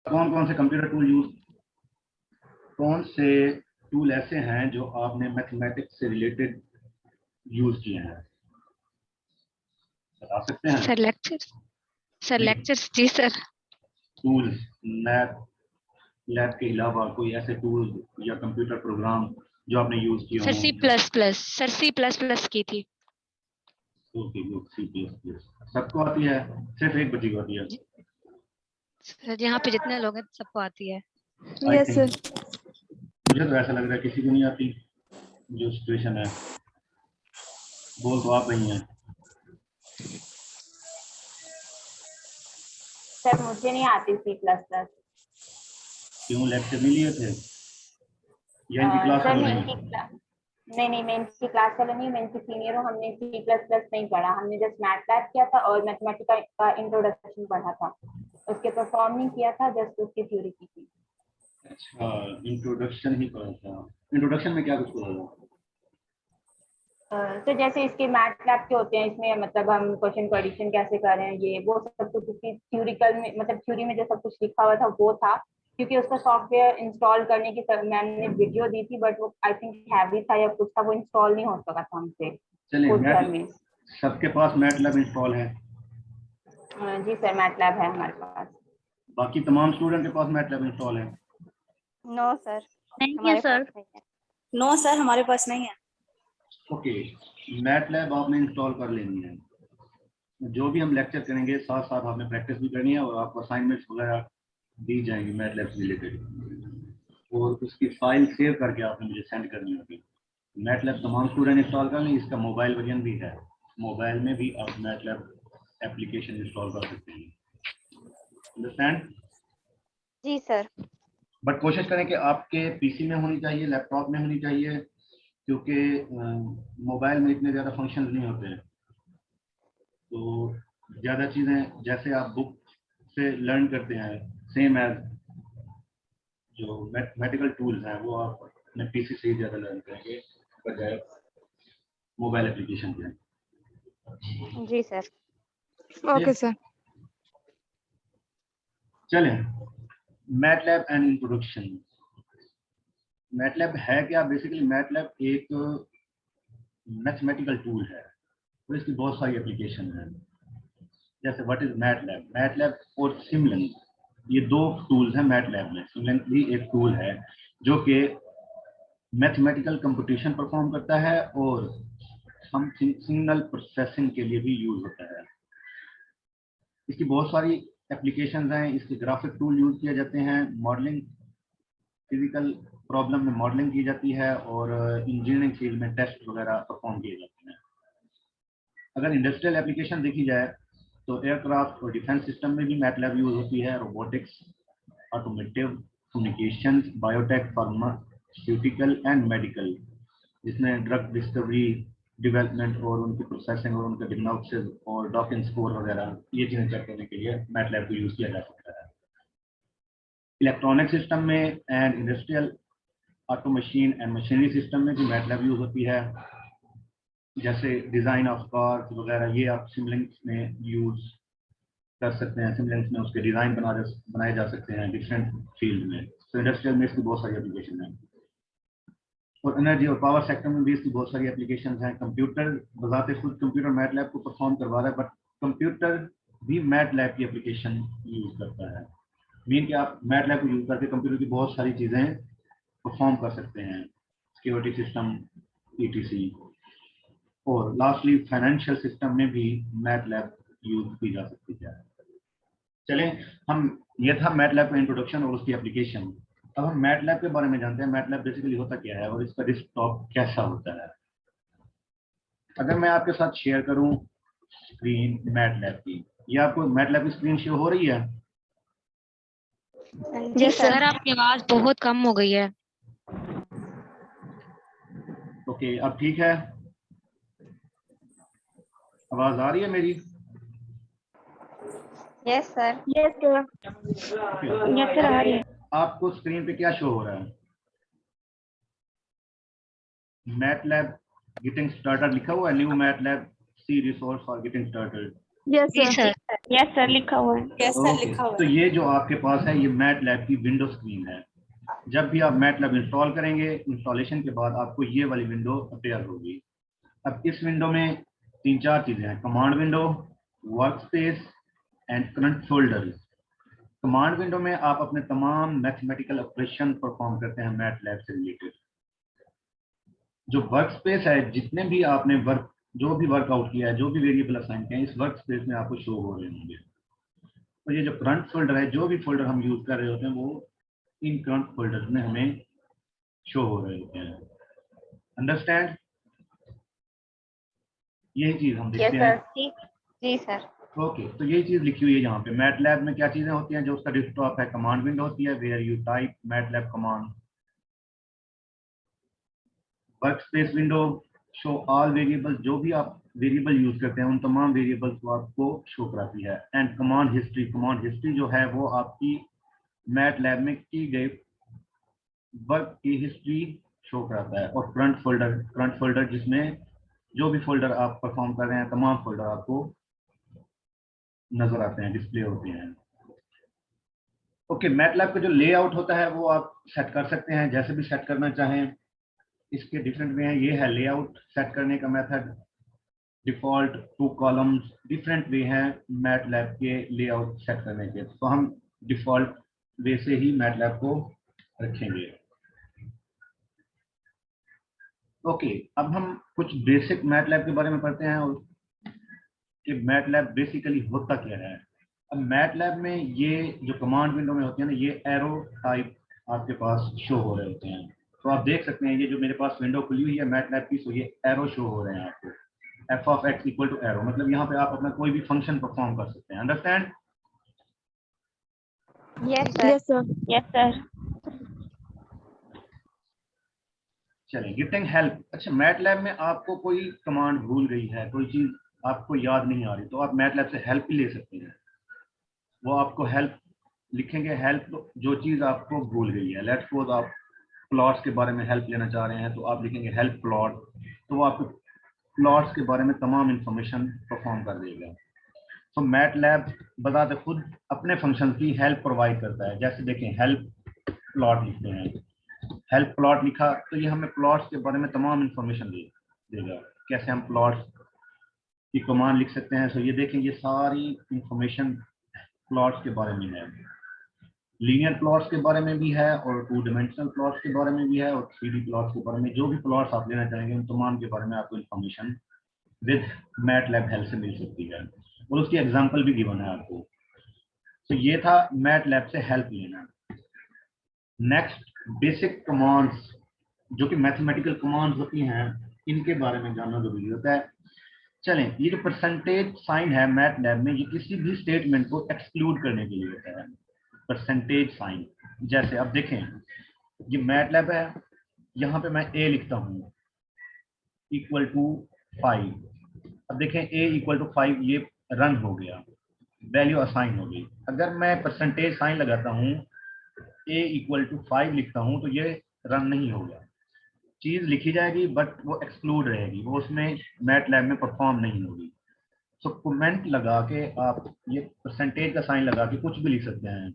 कौन कौन से कंप्यूटर टूल यूज, कौन से टूल ऐसे हैं जो आपने मैथमेटिक्स से रिलेटेड यूज किए हैं, बता सकते हैं? सर लेक्चर्स जी सर। टूल्स, मैथ लैब के अलावा कोई ऐसे टूल या कंप्यूटर प्रोग्राम जो आपने यूज किए सर हों? C++ की थी। Okay good, C plus plus सबको आती है, सिर्फ एक बच्ची को आती है? सर यहाँ पे जितने लोग हैं सबको आती है। आई यस थिंक सर। मुझे तो ऐसा लग रहा है किसी को नहीं आती, जो सिचुएशन है। बोल तो आप रही हैं। सर मुझे नहीं आती C++। क्यों, लेक्चर नहीं लिए थे या इनकी क्लास सर चल मैं रही इनकी है? नहीं मैं इनकी क्लास चलो नहीं, मैं इनकी सीनियर हूँ। हमने C++ नहीं पढ़ा, हमने जस्ट मैथलैब किया था और मैथमेटिक्स का इंट्रोडक्शन पढ़ा था। उसके परफॉर्म नहीं किया था, जस्ट उसकी थ्योरी की थी। अच्छा, इंट्रोडक्शन ही पढ़ा था। इंट्रोडक्शन में क्या कुछ पढ़ा था? तो जैसे इसके मैथलैब के होते हैं, इसमें मतलब हम क्वेश्चन प्रेडिक्शन कैसे कर रहे हैं, ये वो सब कुछ इसकी थ्योरिकल में, मतलब थ्योरी में जो सब कुछ लिखा हुआ था वो था। क्योंकि उसका सॉफ्टवेयर इंस्टॉल करने की मैंने वीडियो दी थी, बट वो आई थिंक हैवी था या कुछ था, वो इंस्टॉल नहीं हो सका था हमसे चलिए, उस मैथ टर्म में। सबके पास मैटलैब इंस्टॉल है? जी सर, मैथलैब है हमारे पास। बाकी तमाम स्टूडेंट के पास मैटलैब इंस्टॉल है? नो सर, नहीं है हमारे सर। पास नहीं है। नो सर, हमारे पास नहीं है। ओके, मैटलैब आपने इंस्टॉल कर लेनी है। जो भी हम लेक्चर करेंगे साथ साथ आपने प्रैक्टिस भी करनी है, और आपको असाइनमेंट्स वगैरह दी जाएंगी मैटलैब से रिलेटेड, और उसकी फाइल सेव करके आपने मुझे सेंड करनी होगी। मैटलैब तमाम स्टूडेंट इंस्टॉल कर लें, इसका मोबाइल वर्जन भी है, मोबाइल में भी आप मैटलैब एप्लीकेशन इंस्टॉल कर सकते हैं। अंडरस्टैंड? जी सर। बट कोशिश करें कि आपके पीसी में होनी चाहिए, लैपटॉप में होनी चाहिए, क्योंकि मोबाइल में इतने ज़्यादा फंक्शन नहीं होते हैं। तो ज़्यादा चीज़ें जैसे आप बुक से लर्न करते हैं, सेम एज जो मैथमेटिकल टूल्स हैं वो आप अपने पीसी से ही ज़्यादा लर्न करेंगे बजाय मोबाइल एप्लीकेशन के। जी सर। Okay sir. चलें, मैटलैब एंड इंट्रोडक्शन। मैटलैब है क्या? बेसिकली मैटलैब एक मैथमेटिकल टूल है, तो इसकी बहुत सारी एप्लीकेशन है। जैसे व्हाट इज मैटलैब? मैटलैब और सिमलिंक, ये दो टूल्स हैं मैटलैब में। सिमलिंक भी एक टूल है जो कि मैथमेटिकल कंप्यूटेशन परफॉर्म करता है और हम सिग्नल प्रोसेसिंग के लिए भी यूज होता है। इसकी बहुत सारी एप्लीकेशंस हैं। इसके ग्राफिक टूल यूज किए जाते हैं, मॉडलिंग, फिजिकल प्रॉब्लम में मॉडलिंग की जाती है, और इंजीनियरिंग फील्ड में टेस्ट वगैरह परफॉर्म किए जाते हैं। अगर इंडस्ट्रियल एप्लीकेशन देखी जाए तो एयरक्राफ्ट और डिफेंस सिस्टम में भी मैटलैब यूज होती है। Robotics, automotive, communication, biotech, pharmaceutical and medical, जिसमें ड्रग डिस्कवरी, डेवलपमेंट और उनकी प्रोसेसिंग और उनके डिग्नोसिस और डॉकिंग स्कोर वगैरह, ये चीज़ें चेक करने के लिए मैटलैब को यूज़ किया जा सकता है। इलेक्ट्रॉनिक सिस्टम में and industrial auto machine and machinery system में भी मैटलैब यूज़ होती है। जैसे डिज़ाइन ऑफ कार्स वगैरह, ये आप सिमलिंक्स में यूज़ कर सकते हैं। सिमलिंक्स में उसके डिज़ाइन बनाए जा सकते हैं डिफरेंट फील्ड में। तो इंडस्ट्रियल में इसकी बहुत सारी एप्लीकेशन है, और एनर्जी और पावर सेक्टर में भी इसकी बहुत सारी एप्लीकेशन हैं। कंप्यूटर बजाते खुद कंप्यूटर मैटलैब को परफॉर्म करवा रहा है, बट कंप्यूटर भी मैटलैब की एप्लीकेशन यूज़ करता है। मीन कि आप मैटलैब को यूज़ करके कंप्यूटर की बहुत सारी चीज़ें परफॉर्म कर सकते हैं, सिक्योरिटी सिस्टम, ईटीसी। और लास्टली फाइनेंशियल सिस्टम में भी मैटलैब यूज की जा सकती है। चलें, हम ये था मैटलैब का इंट्रोडक्शन और उसकी एप्लीकेशन। अब हम मैटलैब के बारे में जानते हैं। मैटलैब बेसिकली होता क्या है और इसका डेस्कटॉप कैसा होता है। अगर मैं आपके साथ शेयर करूं स्क्रीन मैटलैब की, ये आपको मैटलैब की स्क्रीन शो हो रही है? जी सर आपकी आवाज बहुत कम हो गई है। ओके, अब ठीक है? आवाज आ रही है मेरी? Yes sir. Yes sir. Yes sir आ रही है। आपको स्क्रीन पे क्या शो हो रहा है? मैटलैब गेटिंग स्टार्टेड लिखा हुआ है, new MATLAB see resource for getting started. Yes जी सर। यस सर लिखा हुआ है। यस सर ओके, लिखा हुआ तो है। ये जो आपके पास है ये मैटलैब की विंडो स्क्रीन है। जब भी आप मैटलैब इंस्टॉल करेंगे, इंस्टॉलेशन के बाद आपको ये वाली विंडो अपीयर होगी। अब इस विंडो में 3-4 चीजें हैं: command window, workspace and current folder. Command window में आप अपने तमाम मैथमेटिकल ऑपरेशन परफॉर्म करते हैं मैटलैब से रिलेटेड। जो वर्क स्पेस है, जितने भी आपने जो भी वर्कआउट किया है, जो भी वेरिएबल असाइन किए हैं, इस वर्क स्पेस में आपको शो हो रहे होंगे। तो ये जो करंट फोल्डर है, जो भी फोल्डर हम यूज कर रहे होते हैं, वो इन करंट फोल्डर में हमें शो हो रहे होते हैं। अंडरस्टैंड? यही चीज हम देखते हैं। ठीक। जी सर। ओके, तो यही चीज लिखी हुई है यहाँ पे। मैटलैब में क्या चीजें होती हैं? जो उसका डेस्कटॉप है, कमांड विंडो होती है, where you type MATLAB command. Workspace window show all variable, जो भी आप वेरिएबल यूज करते हैं उन तमाम वेरिएबल्स को आपको शो कराती है। And command history, command history जो है वो आपकी मैटलैब में की गई वर्क की हिस्ट्री शो कराता है। और करंट फोल्डर जिसमें जो भी फोल्डर आप परफॉर्म कर रहे हैं, तमाम फोल्डर आपको नजर आते हैं, डिस्प्ले होते हैं। ओके, मैटलैब का जो लेआउट होता है वो आप सेट कर सकते हैं जैसे भी सेट करना चाहें। इसके डिफरेंट वे हैं। ये है लेआउट सेट करने का method. Default, 2 columns, different way हैं मैटलैब के लेआउट सेट करने के। तो हम डिफॉल्ट वे से ही मैटलैब को रखेंगे। ओके, अब हम कुछ बेसिक मैटलैब के बारे में पढ़ते हैं और कि मैटलैब बेसिकली होता क्या है। अब मैटलैब में ये जो कमांड विंडो में होती है ना, ये एरो टाइप आपके पास शो हो रहे होते हैं। तो आप देख सकते हैं ये जो मेरे पास विंडो खुली हुई है मैटलैब की, तो ये एरो शो हो रहे हैं आपको। F of x equal to arrow, मतलब यहाँ पे आप अपना कोई भी फंक्शन परफॉर्म कर सकते हैं। Understand? Yes sir. Yes sir. चलें, गेटिंग हेल्प। अच्छा, मैटलैब में आपको कोई कमांड भूल गई है, कोई चीज आपको याद नहीं आ रही, तो आप मैटलैब से हेल्प भी ले सकते हैं। वो आपको हेल्प लिखेंगे, हेल्प जो चीज आपको भूल गई है। लेट्स सपोज आप प्लॉट्स के बारे में हेल्प लेना चाह रहे हैं, तो आप लिखेंगे हेल्प प्लॉट। तो वो आपको प्लॉट्स के बारे में तमाम इंफॉर्मेशन परफॉर्म कर देगा। तो मैटलैब बताते खुद अपने फंक्शन की हेल्प प्रोवाइड करता है। जैसे देखें, हेल्प प्लॉट लिखते हैं, हेल्प प्लॉट लिखा तो ये हमें प्लॉट्स के बारे में तमाम इंफॉर्मेशन देगा। कैसे हम प्लॉट्स की कमांड लिख सकते हैं। तो ये देखें, ये सारी इंफॉर्मेशन प्लॉट्स के बारे में है। लीनियर प्लॉट्स के बारे में भी है और 2 डायमेंशनल प्लॉट्स के बारे में भी है और 3D प्लॉट्स के बारे में। जो भी प्लॉट्स आप लेना चाहेंगे उन तमाम के बारे में आपको इंफॉर्मेशन विद मैटलैब हेल्प से मिल सकती है और उसकी एग्जांपल भी गिवन है आपको। तो ये था मैटलैब से हेल्प लेना। नेक्स्ट, बेसिक कमांड्स, जो कि मैथमेटिकल कमांड्स होती हैं, इनके बारे में जानना जरूरी होता है। चलें, ये जो परसेंटेज साइन है मैटलैब में, ये किसी भी स्टेटमेंट को एक्सक्लूड करने के लिए होता है। परसेंटेज साइन, जैसे अब देखें, ये मैटलैब है, यहाँ पे मैं a लिखता हूँ इक्वल टू 5। अब देखें a इक्वल टू 5, ये रन हो गया, वैल्यू असाइन हो गई। अगर मैं परसेंटेज साइन लगाता हूँ, a इक्वल टू 5 लिखता हूँ, तो ये रन नहीं होगा। चीज लिखी जाएगी बट वो एक्सक्लूड रहेगी, वो उसमें मैटलैब में परफॉर्म नहीं होगी। सो कमेंट लगा के आप ये परसेंटेज का साइन लगा के कुछ भी लिख सकते हैं।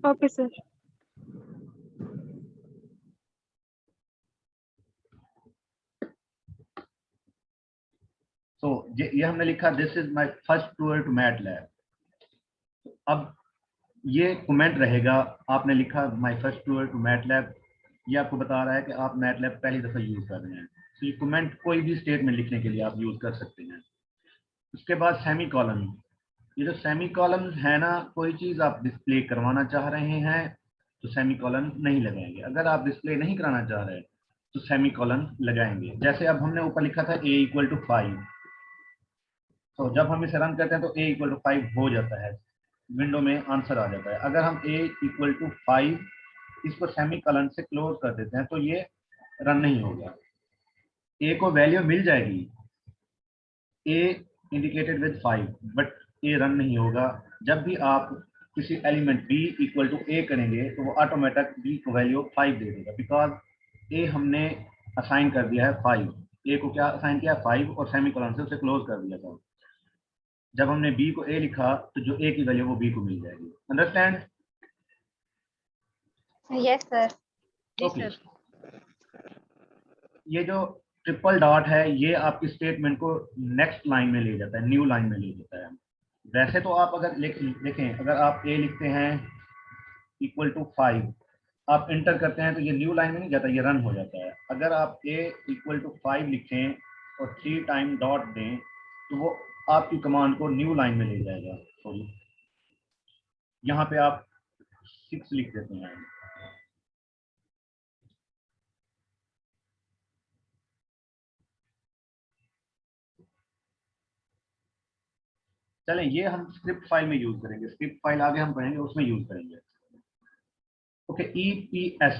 Okay sir. सो ये हमने लिखा, this is my first tour to MATLAB. अब ये कमेंट रहेगा, आपने लिखा my first tour to MATLAB, ये आपको बता रहा है कि आप मैटलैब पहली दफा यूज कर रहे हैं। तो ये कमेंट कोई भी स्टेटमेंट लिखने के लिए आप यूज कर सकते हैं। उसके बाद सेमी कॉलन। ये जो सेमी कॉलन है ना, कोई चीज आप डिस्प्ले करवाना चाह रहे हैं तो सेमी कॉलन नहीं लगाएंगे। अगर आप डिस्प्ले नहीं कराना चाह रहे तो सेमी कॉलन लगाएंगे। जैसे अब हमने ऊपर लिखा था a इक्वल टू 5, तो जब हम इसे रन करते हैं तो a इक्वल टू 5 हो जाता है, विंडो में आंसर आ जाता है। अगर हम a इक्वल टू 5 इसको सेमी कॉलन से क्लोज कर देते हैं तो ये रन नहीं होगा। a को वैल्यू मिल जाएगी, a indicated with 5, but a run नहीं होगा। जब भी आप किसी element b equal to a करेंगे तो वो ऑटोमेटिक b को वैल्यू 5 दे देगा, बिकॉज a हमने असाइन कर दिया है 5। ए को क्या असाइन किया 5 और सेमीकोलन से उसे क्लोज कर दिया था। जब हमने बी को ए लिखा तो जो ए की वैल्यू वो बी को मिल जाएगी। अंडरस्टैंड? Yes sir. जी ओके। सर। ये जो ट्रिपल डॉट है ये आपकी स्टेटमेंट को नेक्स्ट लाइन में ले जाता है, न्यू लाइन में ले जाता है। वैसे तो आप अगर देखें, अगर आप ए लिखते हैं इक्वल टू 5, आप इंटर करते हैं तो ये न्यू लाइन में नहीं जाता, ये रन हो जाता है। अगर आप ए इक्वल टू 5 लिखें और 3 टाइम डॉट दें तो वो आपकी कमांड को न्यू लाइन में ले जाएगा। सॉरी, यहाँ पे आप 6 लिख देते हैं। चलें, ये हम स्क्रिप्ट फाइल में यूज करेंगे, स्क्रिप्ट फाइल आगे हम पढ़ेंगे उसमें यूज करेंगे। ओके, EPS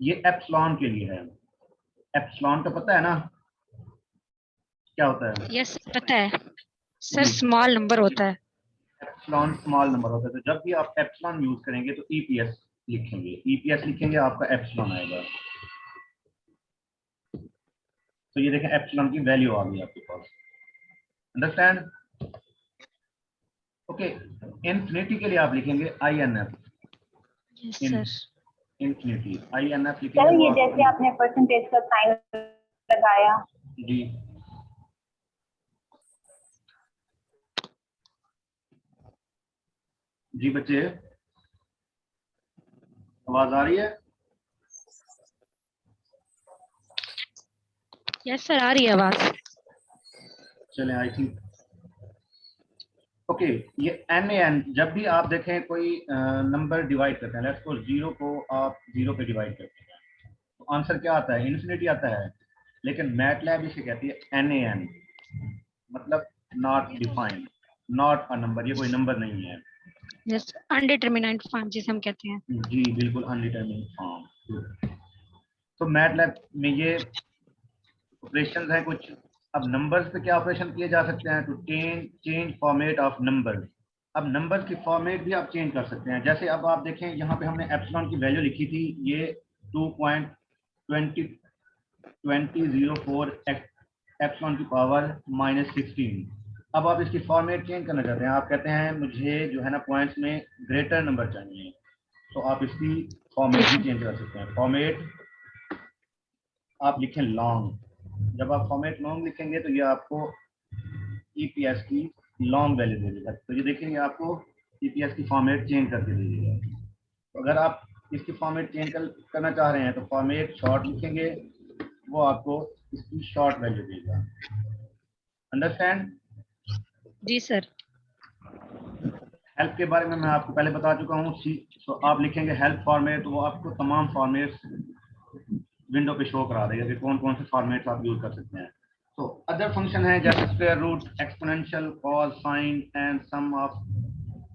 ये एप्सिलॉन के लिए है। एप्सिलॉन तो पता है ना क्या होता है? यस पता है सर, जी। स्मॉल नंबर होता है। एप्सिलॉन स्मॉल नंबर होता है, तो जब भी आप एप्सिलॉन यूज करेंगे तो EPS लिखेंगे, EPS लिखेंगे आपका एप्सिलॉन आएगा। तो ये देखें एप्सिलॉन की वैल्यू आ गई आपके पास। अंडरस्टैंड? ओके, इन्फिनिटी के लिए आप लिखेंगे INF। Yes sir. Infinity INF sir लिखेंगे ये वो जैसे आपने परसेंटेज का साइन लगाया। जी। जी बच्चे, आवाज आ रही है? यस सर, आ रही है आवाज। चलें, आई थिंक ओके। ये NaN, जब भी आप देखें कोई नंबर डिवाइड करते हैं, लेट्स सपोज 0 को आप 0 पे डिवाइड करते हैं तो आंसर क्या आता है? इन्फिनिटी आता है। लेकिन मैटलैब इसे कहती है NaN, मतलब not defined, not a number, ये कोई नंबर नहीं है। यस, अनडिटरमिनेट फॉर्म जिसे हम कहते हैं। जी बिल्कुल, अनडिटरमिनेट फॉर्म। तो मैटलैब में ये ऑपरेशंस हैं कुछ। अब नंबर्स पे क्या ऑपरेशन किए जा सकते हैं? To change format of numbers. अब नंबर्स की फॉर्मेट भी आप चेंज कर सकते हैं। जैसे अब आप देखें यहाँ पे हमने एप्सिलॉन की वैल्यू लिखी थी, ये 2.2004 एप्सिलॉन की पावर -16। अब आप इसकी फॉर्मेट चेंज करना चाहते हैं, आप कहते हैं मुझे जो है ना पॉइंट्स में ग्रेटर नंबर चाहिए, तो आप इसकी फॉर्मेट भी चेंज कर सकते हैं। फॉर्मेट आप लिखें लॉन्ग। जब आप फॉर्मेट लॉन्ग लिखेंगे तो ये आपको EPS की लॉन्ग वैल्यू दे देगा। तो ये देखेंगे आपको EPS की फॉर्मेट चेंज करके दे देगा। तो अगर आप इसकी फॉर्मेट चेंज करना चाह रहे हैं तो फॉर्मेट शॉर्ट लिखेंगे, वो आपको इसकी शॉर्ट वैल्यू देगा। अंडरस्टैंड? जी सर। हेल्प के बारे में मैं आपको पहले बता चुका हूँ। तो आप लिखेंगे हेल्प फॉर्मेट, तो वो आपको तमाम फॉर्मेट्स विंडो पे शो करा देगा कि कौन कौन से फॉर्मेट्स आप यूज कर सकते हैं। तो अदर फंक्शन है जैसे square root, exponential, cos, sine and sum of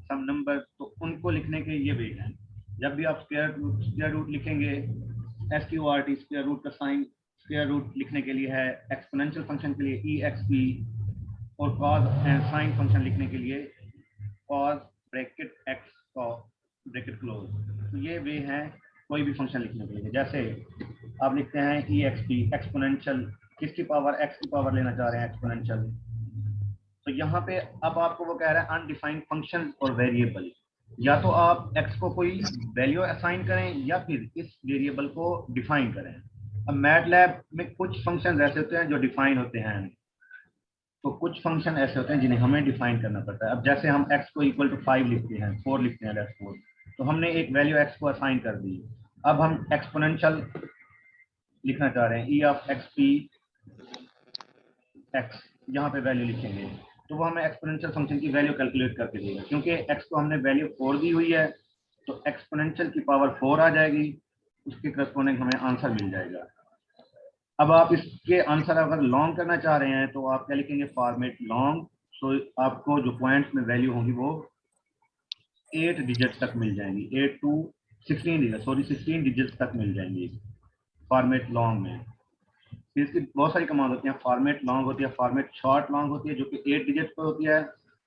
some number, तो उनको लिखने के ये वे हैं। जब भी आप स्क्वायर रूट लिखेंगे, SQRT स्क्वायर रूट का साइन स्क्वायर रूट लिखने के लिए है, एक्सपोनेंशियल फंक्शन के लिए EXP, और कॉस एंड साइन फंक्शन लिखने के लिए cos bracket x bracket close. तो ये वे हैं कोई भी फंक्शन लिखने के लिए। जैसे आप लिखते हैं EXP एक्सपोनेंशियल, किसकी पावर? x की पावर लेना चाह रहे हैं, एक्सपोनेंशियल। तो यहाँ पे अब आपको वो कह रहा है अनडिफाइंड फंक्शन और वेरिएबल। या तो आप x को कोई वैल्यू असाइन करें या फिर इस वेरिएबल को डिफाइन करें। अब मैटलैब में कुछ फंक्शन ऐसे होते हैं जो डिफाइन होते हैं, तो कुछ फंक्शन ऐसे होते हैं जिन्हें हमें डिफाइन करना पड़ता है। अब जैसे हम x को इक्वल टू 5 लिखते हैं, 4 लिखते हैं, लेट्स सपोज, तो हमने एक वैल्यू x को असाइन कर दी। अब हम एक्सपोनेंशियल लिखना चाह रहे हैं, E ऑफ XP x, यहाँ पे वैल्यू लिखेंगे तो वो हमें एक्सपोनेंशियल फंक्शन की वैल्यू कैलकुलेट करके देगा। क्योंकि x को हमने वैल्यू 4 दी हुई है तो एक्सपोनेंशियल की पावर 4 आ जाएगी, उसके करस्पॉन्डिंग हमें आंसर मिल जाएगा। अब आप इसके आंसर अगर लॉन्ग करना चाह रहे हैं तो आप क्या लिखेंगे? Format long. तो आपको जो पॉइंट्स में वैल्यू होंगी वो 8 डिजिट तक मिल जाएंगी, 8 to 16 डिजिट तक मिल जाएंगी फॉर्मेट लॉन्ग में। फिर इसकी बहुत सारी कमांड होती हैं। फॉर्मेट लॉन्ग होती है, फॉर्मेट शॉर्ट लॉन्ग होती है जो कि 8 डिजिट पे होती है,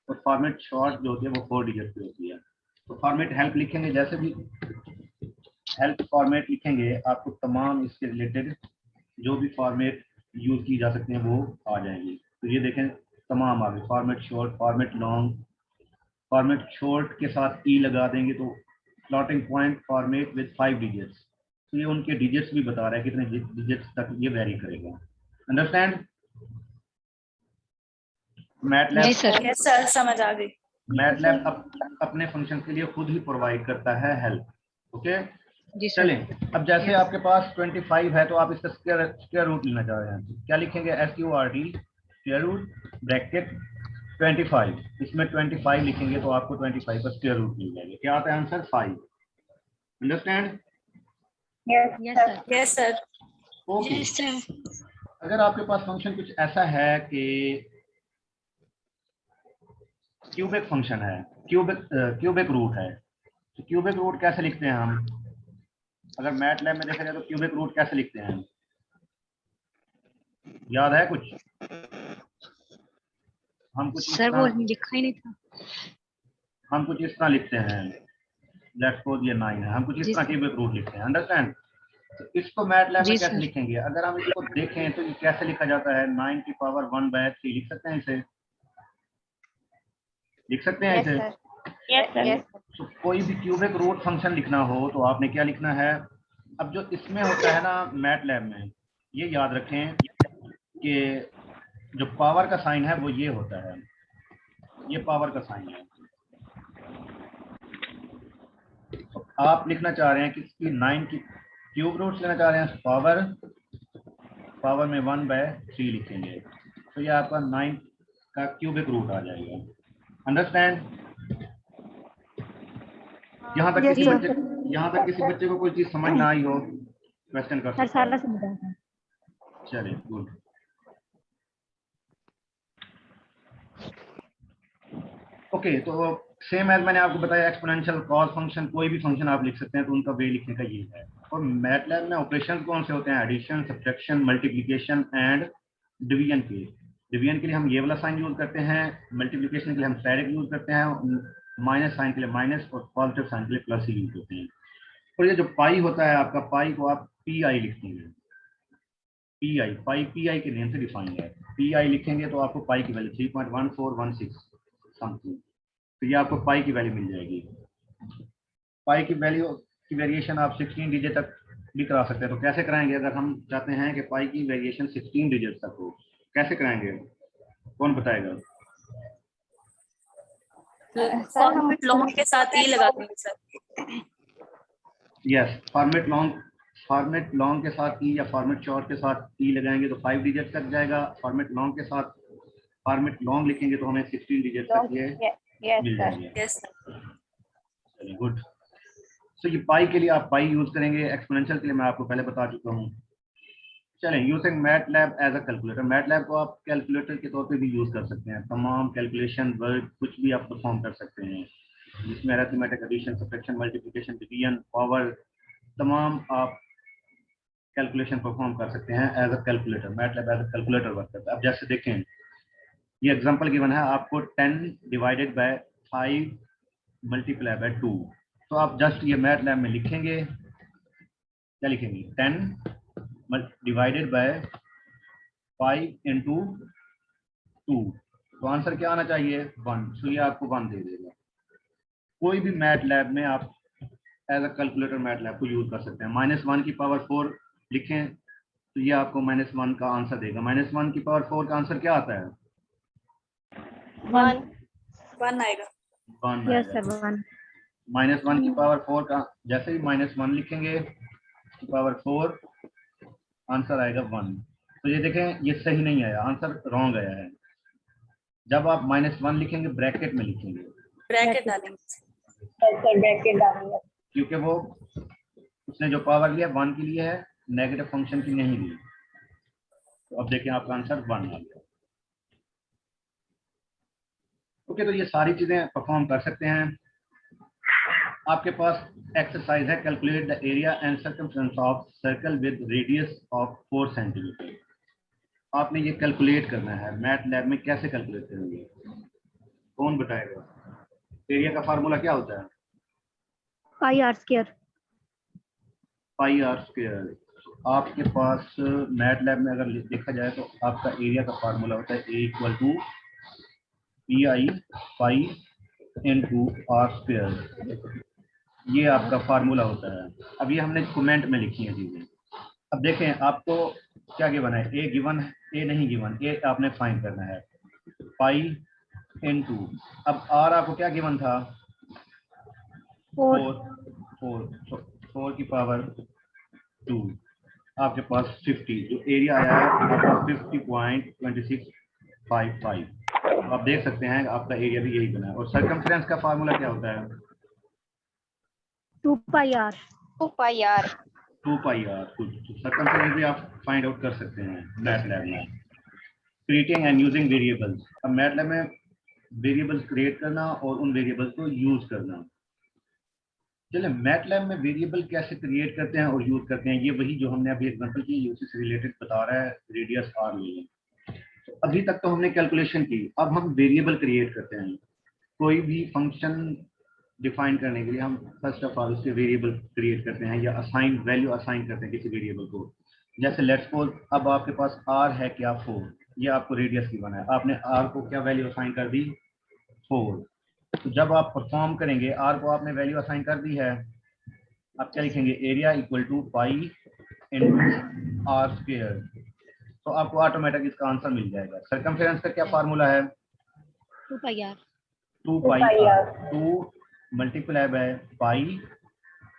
और फॉर्मेट शॉर्ट जो होती है वो 4 डिजिट पे होती है। तो फॉर्मेट हेल्प लिखेंगे, जैसे भी हेल्प फॉर्मेट लिखेंगे आपको तमाम इसके रिलेटेड जो भी फॉर्मेट यूज की जा सकती हैं वो आ जाएंगी। तो ये देखें तमाम आ गए, format short, format long, format short के साथ ई लगा देंगे तो floating point format with 5 digits, तो ये उनके डिजिट्स भी बता रहा है कितने डिजिट्स तक ये वेरी करेगा। अंडरस्टैंड? जी मैटलैब सर। यस सर, समझ आ गई। मैटलैब अपने फंक्शन के लिए खुद ही प्रोवाइड करता है हेल्प। ओके जी सर। चलें, अब जैसे आपके पास 25 है तो आप इसका स्क्वायर रूट लेना चाह रहे हैं, क्या लिखेंगे? SQRT स्क्वायर रूट ब्रैकेट 25, इसमें 25 लिखेंगे तो आपको 25 का स्क्वायर रूट मिल जाएगा। क्या आता है answer? 5। Understand? Yes yes sir. Sir. Yes sir. Okay, yes sir. अगर आपके पास फंक्शन कुछ ऐसा है कि क्यूबिक फंक्शन है, क्यूबिक रूट है, तो क्यूबिक रूट कैसे लिखते हैं हम? अगर मैटलैब में देखा जाए तो क्यूबिक रूट कैसे लिखते हैं? याद है कुछ? हम कुछ इस सर वो तरह लिखा ही नहीं था। लिखते हैं, लेट्स सपोज ये 9 है, हम कुछ इस जी तरह सर। क्यूबिक रूट लिखते हैं। अंडरस्टैंड? तो इसको मैटलैब में जी कैसे सर। लिखेंगे? अगर हम इसको देखें तो ये कैसे लिखा जाता है? 9 की पावर 1/3 लिख सकते हैं इसे, लिख सकते हैं यस इसे। सर। Yes sir. तो कोई भी क्यूबिक रूट फंक्शन लिखना हो तो आपने क्या लिखना है? अब जो इसमें होता है ना मैटलैब में, ये याद रखें कि जो पावर का साइन है वो ये होता है, ये पावर का साइन है। तो आप लिखना चाह रहे हैं कि इसकी 9 की क्यूब रूट्स लेना चाह रहे हैं, पावर में 1/3 लिखेंगे तो ये आपका 9 का क्यूबिक रूट आ जाएगा। अंडरस्टैंड? यहाँ तक किसी बच्चे को कोई चीज समझ ना आई हो, क्वेश्चन कर सकता है। चलिए गुड। ओके, तो सेम एज मैंने आपको बताया, एक्सपोनेंशियल, कॉस फंक्शन, कोई भी फंक्शन आप लिख सकते हैं, तो उनका वे लिखने का ये है। और मैटलैब में ऑपरेशन कौन से होते हैं? Addition, subtraction, multiplication and division के। डिवीजन के लिए हम ये वाला साइन यूज करते हैं, मल्टीप्लिकेशन के लिए हम डायरेक्ट यूज करते हैं, माइनस साइन के लिए माइनस और पॉजिटिव साइन के लिए प्लस ही यूज होते हैं। और ये जो पाई होता है आपका, पाई को आप PI लिखेंगे, पाई के नेम से डिफाइंड है। PI लिखेंगे तो आपको पाई की वैल्यू 3.1416 समथिंग, तो ये आपको पाई की वैल्यू मिल जाएगी। पाई की वैल्यू की वेरिएशन आप 16 डिजिट तक भी करा सकते हैं। तो कैसे कराएंगे? अगर हम चाहते हैं कि पाई की वेरिएशन 16 डिजिट तक हो, कैसे कराएंगे? कौन बताएगा? फॉर्मेट लॉन्ग के साथ ही लगा देंगे सर। यस, फॉर्मेट लॉन्ग के साथ ई या फॉर्मेट शॉर्ट के साथ ई लगाएंगे तो 5 डिजिट तक जाएगा। फॉर्मेट लॉन्ग के साथ फॉर्मेट लॉन्ग लिखेंगे तो हमें 16 डिजिट तक ये यस मिल सर। जाएंगे। Yes sir. चलिए गुड। सो ये पाई के लिए आप पाई यूज करेंगे, एक्सपोनेंशियल के लिए मैं आपको पहले बता चुका हूँ। चलें, using MATLAB as a calculator. MATLAB को आप कैलकुलेटर के तौर पे भी यूज कर सकते हैं, तमाम कैलकुलेशन वर्क कुछ भी आप परफॉर्म कर सकते हैं, जिसमें arithmetic, addition, subtraction, multiplication, division, power, तमाम आप कैलकुलेशन परफॉर्म कर सकते हैं as a calculator. MATLAB as a calculator work करता है। अब जैसे देखें, ये एग्जांपल गिवन है आपको, 10 डिवाइडेड बाय 5 मल्टीप्लाई बाय 2, तो आप जस्ट ये मैटलैब में लिखेंगे, क्या लिखेंगे? 10 डिवाइडेड बाय 5 इंटू 2, तो आंसर क्या आना चाहिए? 1। तो ये आपको 1 दे देगा। कोई भी मैटलैब में आप एज अ कैलकुलेटर मैटलैब को यूज कर सकते हैं। -1 की पावर 4 लिखें तो ये आपको -1 का आंसर देगा। -1 की पावर 4 का आंसर क्या आता है? 1 आएगा। 1 यस आएगा। सर। 1 -1 की पावर 4 का जैसे ही -1 लिखेंगे की पावर 4, आंसर आएगा 1। तो ये देखें, ये सही नहीं आया, आंसर रॉन्ग आया है। जब आप -1 लिखेंगे ब्रैकेट में लिखेंगे, ब्रैकेट डालेंगे। सर ब्रैकेट डालेंगे। क्योंकि वो उसने जो पावर लिया 1 के लिए है, नेगेटिव फंक्शन की नहीं ली। तो अब देखें आपका आंसर 1 आ गया। ओके, तो ये सारी चीजें परफॉर्म कर सकते हैं। आपके पास एक्सरसाइज है, calculate the area and circumference of circle with radius of 4 centimetre. आपने ये कैलकुलेट करना है। मैटलैब में कैसे कैलकुलेट करेंगे? कौन बताएगा? एरिया का फार्मूला क्या होता है? Pi R square. Pi R square. आपके पास मैटलैब में अगर देखा जाए तो आपका एरिया का फार्मूला होता है A equal to P I pi into are square. ये आपका फार्मूला होता है। अब ये हमने कमेंट में लिखी है चीजें। अब देखें आपको क्या गिवन है, ए गिवन है, ए नहीं गिवन, ए आपने फाइंड करना है पाई इनटू, अब आर आपको क्या गिवन था, 4 4 की पावर 2, आपके पास 50, जो एरिया आया है आपका 50.2655। तो आप देख सकते हैं आपका एरिया भी यही बना है। और सर्कमफ्रेंस का फार्मूला क्या होता है, 2 pi r 2 pi r। 2 pi r. तो सर्कमफ्रेंस भी आप फाइंड आउट कर सकते हैं मैटलैब में। क्रिएटिंग एंड यूजिंग वेरिएबल्स, अब मैटलैब में वेरिएबल्स क्रिएट करना और उन वेरिएबल्स को यूज करना। चलिए मैटलैब में वेरिएबल कैसे क्रिएट करते हैं और यूज करते हैं, ये वही जो हमने अभी एग्जांपल की उसी से रिलेटेड बता रहा है, रेडियस आर लें। तो अभी तक तो हमने कैलकुलेशन की, अब हम वेरिएबल क्रिएट करते हैं। कोई भी फंक्शन डिफाइन करने के लिए हम फर्स्ट ऑफ ऑल उसके वेरिएबल क्रिएट करते हैं या असाइन वैल्यू असाइन करते हैं किसी वेरिएबल को। जैसे लेट्स सपोज अब आपके पास आर है क्या 4, ये आपको रेडियस की बना है, आपने आर को क्या वैल्यू असाइन कर दी 4। तो जब आप परफॉर्म करेंगे, आर को आपने वैल्यू असाइन कर दी है, आप क्या लिखेंगे, area equal to pi into are square. तो आपको ऑटोमेटिक इसका आंसर मिल जाएगा। सर्कमफेरेंस का क्या फार्मूला है, 2 pi r। 2 pi r, 2 multiply by pi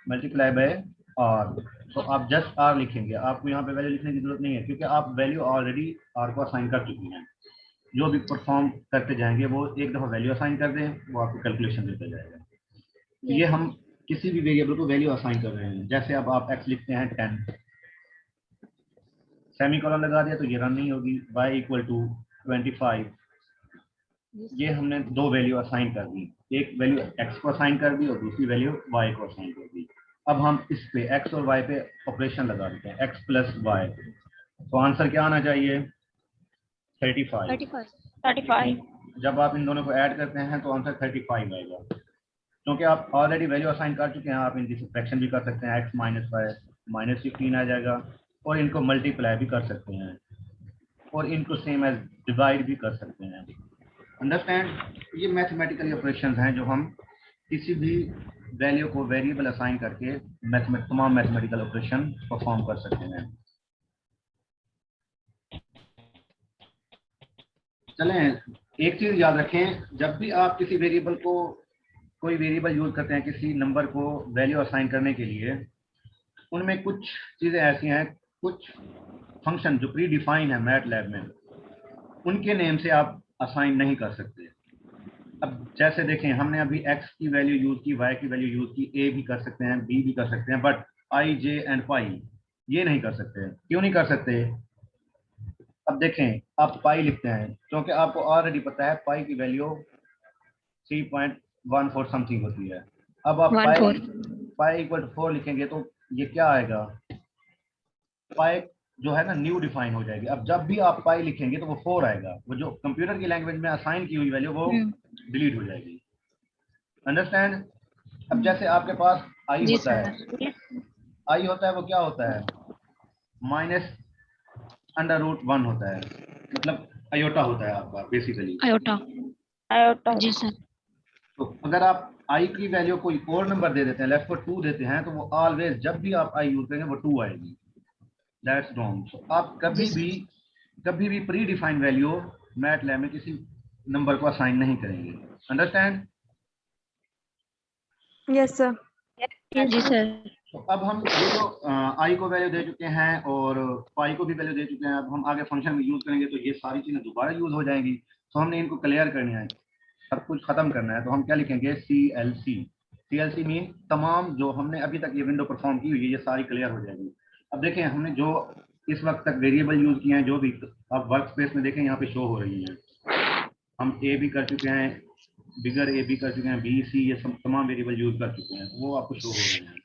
multiply by r. तो आप जस्ट आर लिखेंगे, आपको यहाँ पे वैल्यू लिखने की जरूरत नहीं है क्योंकि आप वैल्यू ऑलरेडी आर को असाइन कर चुकी हैं। जो भी परफॉर्म करते जाएंगे वो एक दफ़ा वैल्यू असाइन कर दें, वो आपको कैलकुलेशन देता जाएगा। तो ये हम किसी भी वेरिएबल को वैल्यू असाइन कर रहे हैं। जैसे अब आप x लिखते हैं 10, सेमी कॉलन लगा दिया तो ये रन नहीं होगी। y इक्वल टू 25, ये हमने दो वैल्यू असाइन कर दी, एक वैल्यू x को असाइन कर दी और दूसरी वैल्यू y को असाइन कर दी। अब हम इस पे x और y पे ऑपरेशन लगा देते हैं, x प्लस y। तो आंसर क्या आना चाहिए, 35। 35 जब आप इन दोनों को ऐड करते हैं तो आंसर 35 आएगा। क्योंकि आप ऑलरेडी वैल्यू असाइन कर चुके हैं, आप इनकी सब्ट्रैक्शन भी कर सकते हैं, x माइनस वाई माइनस 15 आ जाएगा, और इनको मल्टीप्लाई भी कर सकते हैं और इनको सेम एज डिवाइड भी कर सकते हैं। अंडरस्टैंड, ये मैथमेटिकल ऑपरेशंस हैं जो हम किसी भी वैल्यू को वेरिएबल असाइन करके तमाम मैथमेटिकल ऑपरेशन परफॉर्म कर सकते हैं। चलें, एक चीज याद रखें, जब भी आप किसी वेरिएबल को कोई वेरिएबल यूज करते हैं किसी नंबर को वैल्यू असाइन करने के लिए, उनमें कुछ चीजें ऐसी हैं, कुछ फंक्शन जो प्री डिफाइन है मैटलैब में, उनके नेम से आप असाइन नहीं कर सकते। अब जैसे देखें, हमने अभी x की वैल्यू यूज की, y की वैल्यू यूज की, a भी कर सकते हैं, b भी कर सकते हैं, but i, j and pi ये नहीं कर सकते। क्यों नहीं कर सकते? अब देखें, आप पाई लिखते हैं क्योंकि आपको ऑलरेडी पता है पाई की वैल्यू 3.14 समथिंग होती है। अब आप पाई इक्वल टू 4 लिखेंगे तो ये क्या आएगा, पाई जो है ना न्यू डिफाइन हो जाएगी। अब जब भी आप पाई लिखेंगे तो वो 4 आएगा, वो जो कंप्यूटर की लैंग्वेज में असाइन की हुई वैल्यू वो डिलीट हो जाएगी। अंडरस्टैंड? अब जैसे आपके पास आई होता है, आई होता है वो क्या होता है, माइनस √1 होता है, मतलब आयोटा होता है आपका बेसिकली। आयोटा जी सर। तो अगर आप आई की वैल्यू कोई और नंबर दे देते हैं, लेफ्ट को 2 देते हैं, तो वो ऑलवेज जब भी आप आई यूज करेंगे वो 2 आएगी। That's wrong. सो आप कभी भी प्री डिफाइंड वैल्यू मैटलैब में किसी नंबर को असाइन नहीं करेंगे। अंडरस्टैंड? Yes sir. जी सर। तो अब हम ये जो आई को वैल्यू दे चुके हैं और पाई को भी वैल्यू दे चुके हैं, अब हम आगे फंक्शन में यूज करेंगे तो ये सारी चीजें दोबारा यूज हो जाएंगी। तो हमने इनको क्लियर करनी है, सब कुछ खत्म करना है। तो हम क्या लिखेंगे, CLC मीन तमाम जो हमने अभी तक ये विंडो परफॉर्म की हुई है ये सारी क्लियर हो जाएगी। अब देखें, हमने जो इस वक्त तक वेरिएबल यूज किए हैं, जो भी आप वर्क स्पेस में देखें यहाँ पे शो हो रही हैं। हम ए भी कर चुके हैं, बिगर ए भी कर चुके हैं, बी सी, ये सब तमाम वेरिएबल यूज कर चुके हैं, वो आपको शो हो रहे हैं।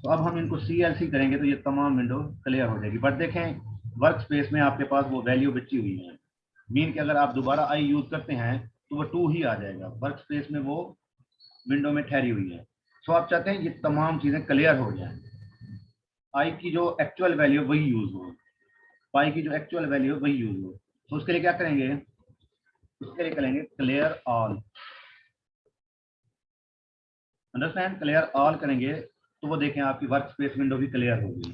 तो अब हम इनको CLC करेंगे तो ये तमाम विंडो क्लियर हो जाएगी। बट देखें, वर्क स्पेस में आपके पास वो वैल्यू बची हुई है, मीन कि अगर आप दोबारा आई यूज करते हैं तो वो 2 ही आ जाएगा, वर्क स्पेस में वो विंडो में ठहरी हुई है। सो आप चाहते हैं ये तमाम चीजें क्लियर हो जाएं। आई की जो एक्चुअल वैल्यू वही यूज हो, पाई की जो एक्चुअल वैल्यू वही यूज हो। तो उसके लिए क्या करेंगे, उसके लिए करेंगे clear all. Understand, clear all करेंगे तो वो देखें आपकी वर्क स्पेस विंडो भी क्लियर होगी।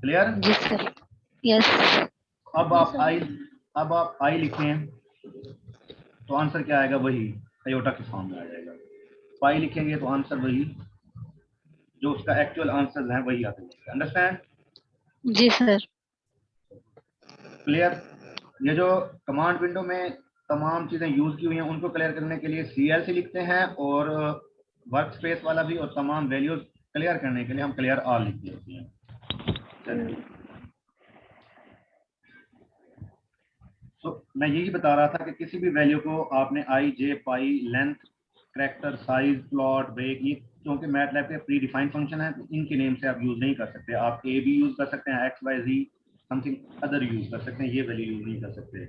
क्लियर। जी सर। यस। अब आप आई लिखें तो आंसर क्या आएगा, वही आयोटा के सामने आ जाएगा। पाई लिखेंगे तो आंसर वही, जो उसका एक्चुअल आंसर है वही आते हैं। अंडरस्टैंड। जी सर। क्लियर। ये जो कमांड विंडो में तमाम चीजें यूज की हुई हैं उनको क्लियर करने के लिए CLC लिखते हैं, और वर्क स्पेस वाला भी, और तमाम वैल्यूज क्लियर करने के लिए हम क्लियर ऑल लिखते हैं। चलिए, तो मैं यही बता रहा था कि किसी भी वैल्यू को आपने I, J, pi, length, character, size, plot, break, ये क्योंकि मैटलैब के प्री डिफाइंड फंक्शन है तो इनके नेम से आप यूज नहीं कर सकते। आप ए भी यूज कर सकते हैं, एक्स, वाई, जी, समथिंग अदर यूज कर सकते हैं, ये वैल्यू यूज नहीं कर सकते।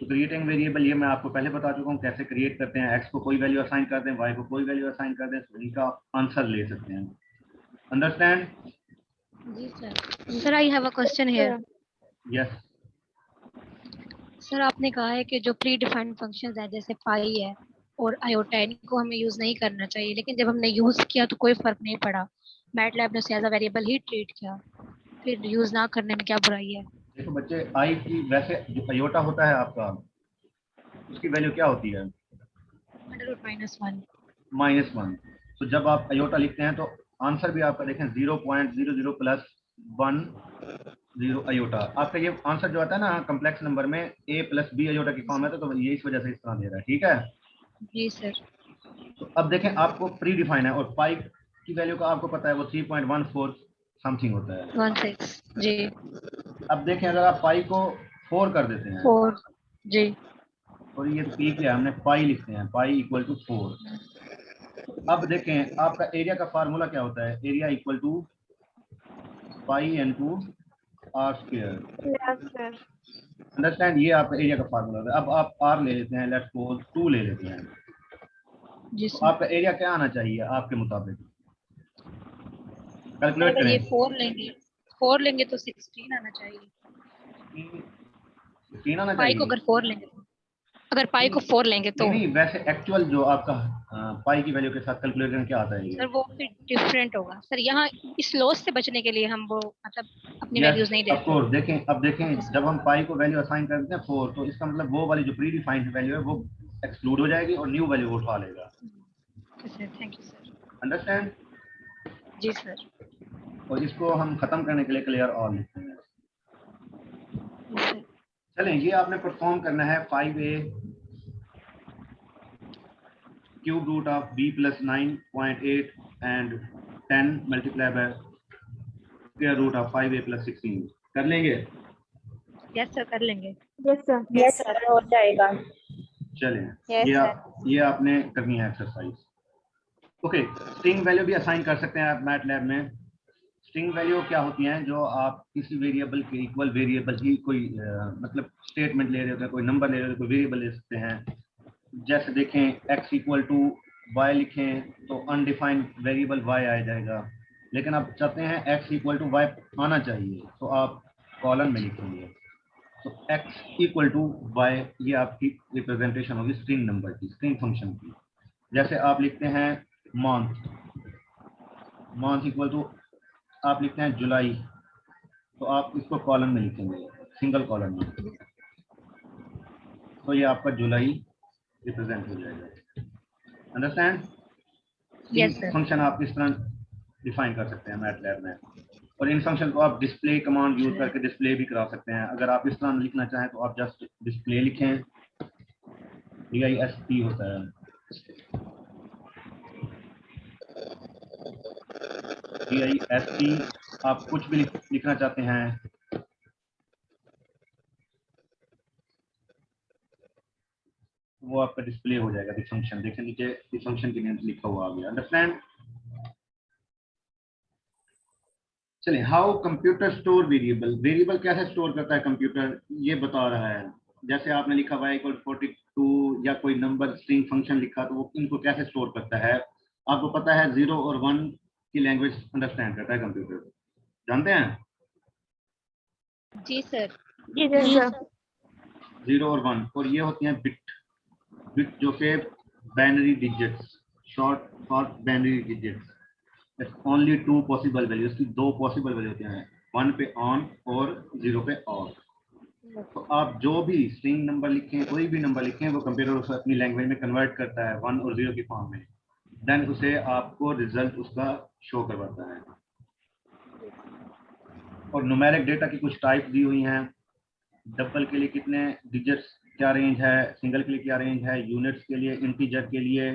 तो क्रिएटिंग वेरिएबल ये मैं आपको पहले बता चुका हूँ कैसे क्रिएट करते हैं। एक्स को कोई वैल्यू असाइन कर दें, वाई को कोई वैल्यू असाइन कर दें, तो इनका आंसर ले सकते हैं। अंडरस्टैंड। जी sir. Sir I have a question here. Yes. Sir आपने कहा है कि जो प्री डिफाइंड फंक्शंस है जैसे पाई है और आयोटा है, इनको हमें यूज नहीं करना चाहिए, लेकिन जब हमने यूज किया तो कोई फर्क नहीं पड़ा, मैटलैब ने उसे एज अ वेरिएबल ही ट्रीट किया, फिर यूज ना करने में क्या बुराई है? देखो बच्चे, आई की वैसे जो आयोटा होता है आपका, उसकी वैल्यू क्या होती है, √-1। -1। तो जब आप आयोटा लिखते हैं तो आंसर भी आपका देखें 0.00 + 1 0 आयोटा। आपका ये आंसर जो आता है ना कम्प्लेक्स नंबर में a + b आयोटा की फॉर्म है, तो ये इस वजह से इस तरह दे रहा है। ठीक है। जी सर। तो अब देखें, आपको प्री डिफाइन है और पाई की वैल्यू का आपको पता है वो 3.14 समथिंग होता है। 16। जी। अब देखें, अगर आप पाई को 4 कर देते हैं, 4। जी। और ये तो पी किया हमने, पाई लिखते हैं, पाई = 4। अब देखें आपका एरिया का फार्मूला क्या होता है, एरिया = पाई × r²। अंडरस्टैंड, ये आपका एरिया का फार्मूला है। अब आप r ले लेते हैं, लेट्स सपोज 2 ले लेते हैं, जी तो सर। आपका एरिया क्या आना चाहिए आपके मुताबिक, कैलकुलेट अगर ये करें। 4 लेंगे तो 16 आना चाहिए। 3 आना पाई को चाहिए। अगर 4 लेंगे तो, अगर पाई को 4 लेंगे तो नहीं, वैसे एक्चुअल जो आपका पाई की वैल्यू के साथ कैलकुलेट करना क्या आता है ये। सर वो फिर डिफरेंट होगा सर। यहाँ इस लॉस से बचने के लिए हम वो मतलब अपनी यस, वैल्यूज नहीं ऑफ देते। कोर्स। देखें, अब देखें, ओके सर। जब हम पाई को वैल्यू असाइन करते हैं 4, तो इसका मतलब वो वाली जो प्री डिफाइंड वैल्यू है वो एक्सक्लूड हो जाएगी और न्यू वैल्यू उठा लेगा। Okay sir, thank you sir. Understand. जी सर। और इसको हम खत्म करने के लिए क्लियर ऑल लिखते हैं। जी सर। चलें, ये आपने परफॉर्म करना है 5a cube root of b + 9.8 and 10 multiply by square root of 5a + 16। कर लेंगे। यस सर, कर लेंगे। यस सर, हो जाएगा। चलें, Yes, ये आपने करनी है एक्सरसाइज। ओके, स्ट्रिंग वैल्यू भी असाइन कर सकते हैं आप मैटलैब में। स्ट्रिंग वैल्यू क्या होती हैं, जो आप किसी वेरिएबल के इक्वल वेरिएबल की कोई मतलब स्टेटमेंट ले रहे होते हैं, कोई नंबर ले रहे होते हैं, कोई वेरिएबल ले सकते हैं। जैसे देखें x = y लिखें तो अनडिफाइंड वेरिएबल y आ जाएगा, लेकिन आप चाहते हैं x = y आना चाहिए, तो आप कॉलन में लिखेंगे। तो x = y, ये आपकी रिप्रेजेंटेशन होगी स्ट्रिंग नंबर की, स्ट्रिंग फंक्शन की। जैसे आप लिखते हैं मंथ = आप लिखते हैं जुलाई, तो आप इसको कॉलम में लिखेंगे, सिंगल कॉलम में, तो ये आपका जुलाई रिप्रेजेंट हो जाएगा। अंडरस्टैंड। Yes sir. फंक्शन आप इस तरह डिफाइन कर सकते हैं मैटलैब में, और इन फंक्शन को आप डिस्प्ले कमांड यूज करके डिस्प्ले भी करा सकते हैं। अगर आप इस तरह लिखना चाहें तो आप जस्ट डिस्प्ले लिखें, DISP होता है, DISP। आप कुछ भी लिखना चाहते हैं, वो आपका डिस्प्ले हो जाएगा। दिस फंक्शन देखें नीचे, इस फंक्शन के नेम से लिखा हुआ आ गया। अंडरस्टैंड। चलिए, how computer store variable, variable कैसे स्टोर करता है कंप्यूटर, ये बता रहा है। जैसे आपने लिखा y = 42 या कोई नंबर स्ट्रिंग फंक्शन लिखा, तो वो इनको कैसे स्टोर करता है। आपको पता है 0 और 1 की लैंग्वेज अंडरस्टैंड करता है कंप्यूटर। जानते हैं? जी सर। जी सर। 0 और 1, और ये होती हैं बिट। बिट जो कि binary digits, short for binary digits. Only 2 possible value, इसकी 2 पॉसिबल वैल्यू होती हैं, 1 पे ऑन और 0 पे ऑफ। तो आप जो भी स्ट्रिंग नंबर लिखें, कोई भी नंबर लिखें, वो कंप्यूटर उसे अपनी लैंग्वेज में कन्वर्ट करता है 1 और 0 की फॉर्म में, देन उसे आपको रिजल्ट उसका शो करवाता है। और न्यूमेरिक डेटा की कुछ टाइप दी हुई हैं। डबल के लिए कितने डिजिट्स, क्या रेंज है, सिंगल के लिए क्या रेंज है, यूनिट्स के लिए, इंटीजर के लिए,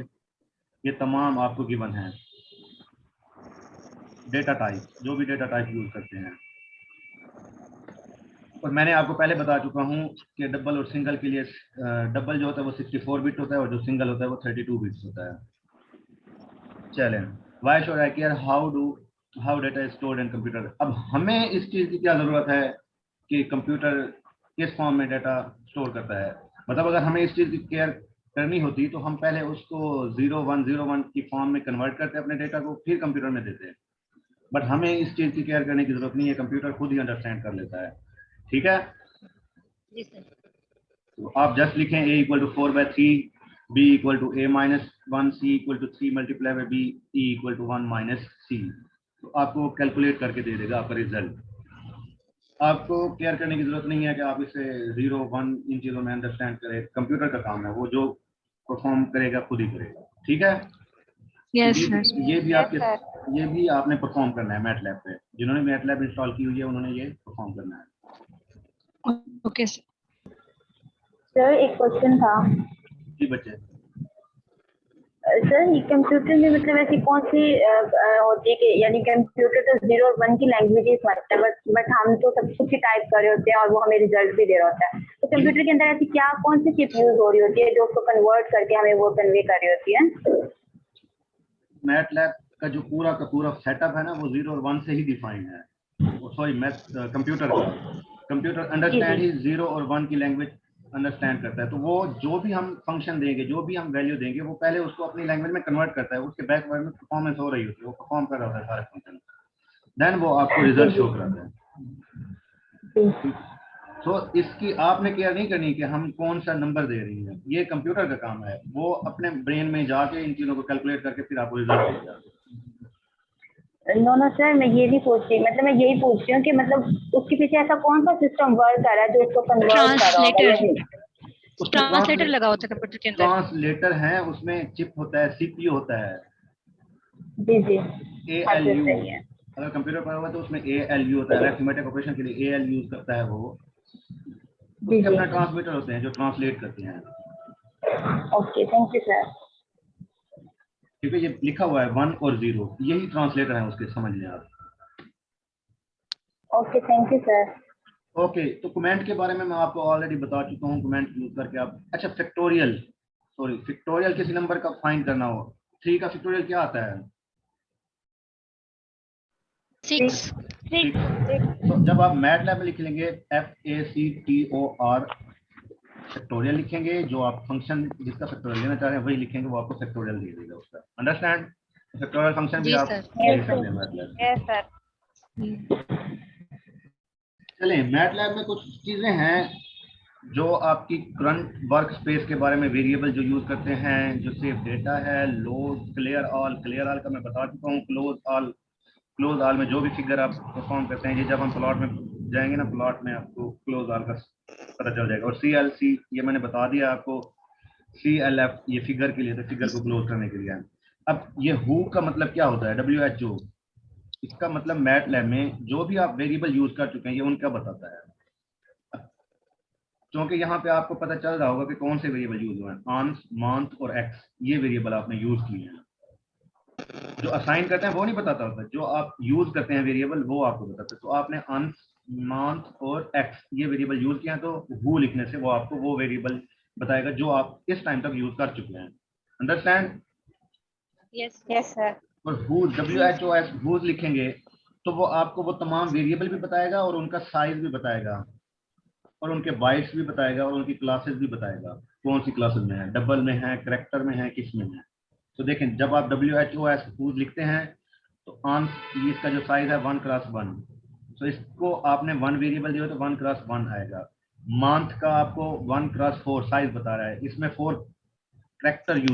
ये तमाम आपको गिवन है। डेटा टाइप, जो भी डेटा टाइप यूज करते हैं। और मैंने आपको पहले बता चुका हूँ कि डबल और सिंगल के लिए डबल जो होता है वो 64 बिट होता है और जो सिंगल होता है वो 32 बिट्स होता है। चलें, why should I care how data is stored in computer. अब हमें इस चीज़ की क्या ज़रूरत है कि कंप्यूटर किस फॉर्म में डेटा स्टोर करता है। मतलब अगर हमें इस चीज़ की केयर करनी होती तो हम पहले उसको 0101 की फॉर्म में कन्वर्ट करते अपने डेटा को, फिर कंप्यूटर में देते। बट हमें इस चीज़ की केयर करने की जरूरत नहीं है, कंप्यूटर खुद ही अंडरस्टैंड कर लेता है। ठीक है, जी सर। तो आप जस्ट लिखें a equal to 4/3, b equal to a-1, c equal to 3 multiply by b, e equal to 1 minus c। तो आपको कैलकुलेट करके दे देगा आपका रिजल्ट। आपको केयर करने की जरूरत नहीं है कि आप इसे 0, 1 इन चीज़ों में अंडरस्टैंड करें। कंप्यूटर का काम है, वो जो परफॉर्म करेगा खुद ही करेगा। ठीक है, यस ये सर। ये भी Yes, आपके sir. ये भी आपने परफॉर्म करना है मैटलैब पे। जिन्होंने मैटलैब इंस्टॉल की हुई है उन्होंने ये परफॉर्म करना है। Okay sir. सर एक क्वेश्चन था जी बच्चे, सर, ये कंप्यूटर में मतलब ऐसी कौन सी होती है कि यानी कंप्यूटर तो 0 और 1 की लैंग्वेजेस समझता है, बट हम तो सब कुछ ही टाइप कर रहे होते हैं और वो हमें रिजल्ट भी दे रहा होता है। तो कंप्यूटर के अंदर ऐसी क्या कौन सी चिप यूज हो रही होती है जो उसको कन्वर्ट करके हमें वो कन्वे कर रही होती है? मैटलैब का जो पूरा का पूरा सेटअप है ना वो 0 और 1 से ही डिफाइंड है। सॉरी, मैथ कंप्यूटर का कंप्यूटर अंडरस्टैंड ही 0 और 1 की लैंग्वेज अंडरस्टैंड करता है। तो वो जो भी हम फंक्शन देंगे, जो भी हम वैल्यू देंगे, वो पहले उसको अपनी लैंग्वेज में कन्वर्ट करता है। उसके बैकवर्ड में परफॉर्मेंस हो रही होती है, वो परफॉर्म कर रहा होता है सारे फंक्शन, देन वो आपको रिजल्ट शो कराता है। तो इसकी आपने केयर नहीं करनी कि हम कौन सा नंबर दे रही हैं, ये कंप्यूटर का काम है। वो अपने ब्रेन में जाके इन चीज़ों को कैलकुलेट करके फिर आपको रिजल्ट देगा। नो नो सर, मैं ये नहीं पूछ रही, मतलब मैं यही पूछ रही हूँ कि मतलब उसके पीछे ऐसा कौन सा सिस्टम वर्क कर रहा है जो उसको कन्वर्ट कर रहा होगा। ट्रांसलेटर, ट्रांसलेटर लगा होता है कंप्यूटर के अंदर। ट्रांसलेटर है, उसमें चिप होता है, सीपीयू होता है, जी जी, ALU। सही है। अगर कंप्यूटर पर होगा तो उसमें ALU होता है, अरिथमेटिक ऑपरेशन के लिए ALU यूज करता है वो। जी उसके जी, अपना ट्रांसमीटर होते हैं जो ट्रांसलेट करते हैं। Okay, thank you sir. क्योंकि ये लिखा हुआ है 1 और 0, यही ट्रांसलेटर है उसके, समझ लें आप। Okay, thank you sir. Okay, तो कमेंट के बारे में मैं आपको ऑलरेडी बता चुका हूँ। कमेंट यूज करके आप, अच्छा फैक्टोरियल, सॉरी फैक्टोरियल किसी नंबर का फाइंड करना हो, 3 का फैक्टोरियल क्या आता है? 6। 6। तो जब आप मैटलैब में लिख लेंगे FACTOR फैक्टोरियल लिखेंगे, जो आप फंक्शन जिसका फैक्टोरियल लेना चाह रहे हैं वही लिखेंगे, वो आपको फैक्टोरियल दे देगा उसका। अंडरस्टैंड? फैक्टोरियल फंक्शन भी जी आप सर। लिख सकते हैं मैटलैब में। Yes, sir. चलें, मैटलैब में कुछ चीजें हैं जो आपकी करंट वर्क स्पेस के बारे में, वेरिएबल जो यूज करते हैं, जो सेव डेटा है, load, clear all. Clear all का मैं बता चुका हूँ। क्लोज ऑल में जो भी फिगर आप परफॉर्म करते हैं, ये जब हम प्लॉट में जाएंगे ना, प्लॉट में आपको क्लोज ऑल का पता चल जाएगा। और CLC ये मैंने बता दिया आपको। CLF ये फिगर के लिए, तो फिगर को क्लोज करने के लिए है। अब ये हु का मतलब क्या होता है? WHO। इसका मतलब मैटलैब में जो भी आप वेरिएबल यूज कर चुके हैं ये उनका बताता है। क्योंकि यहाँ पे आपको पता चल रहा होगा कि कौन से वेरिएबल यूज हुए हैं। आंस, मंथ और एक्स, ये वेरिएबल आपने यूज किए हैं। जो असाइन करते हैं वो नहीं बताता होता, जो आप यूज करते हैं वेरिएबल वो आपको बताता है। तो आपने अंश, मंथ और एक्स ये वेरिएबल यूज किया है, तो हु लिखने से वो आपको वो वेरिएबल बताएगा जो आप इस टाइम तक यूज कर चुके हैं। अंडरस्टैंड? Yes Yes, sir. और हु, WHOS, हुज लिखेंगे तो वो आपको वो तमाम वेरिएबल भी बताएगा और उनका साइज भी बताएगा और उनके बाइट्स भी बताएगा और उनकी क्लासेस भी बताएगा, कौन सी क्लासेस में है, डबल में है, कैरेक्टर में है, किस में है। तो देखें, जब आप WHOS हुज लिखते हैं तो आंस, इसका जो साइज है 1 × 1, तो इसको आपने 1 वेरिएबल दिया तो 1x1 आएगा। मंथ का आपको 1x4 साइज बता रहा है, इसमें 4 कैरेक्टर यूज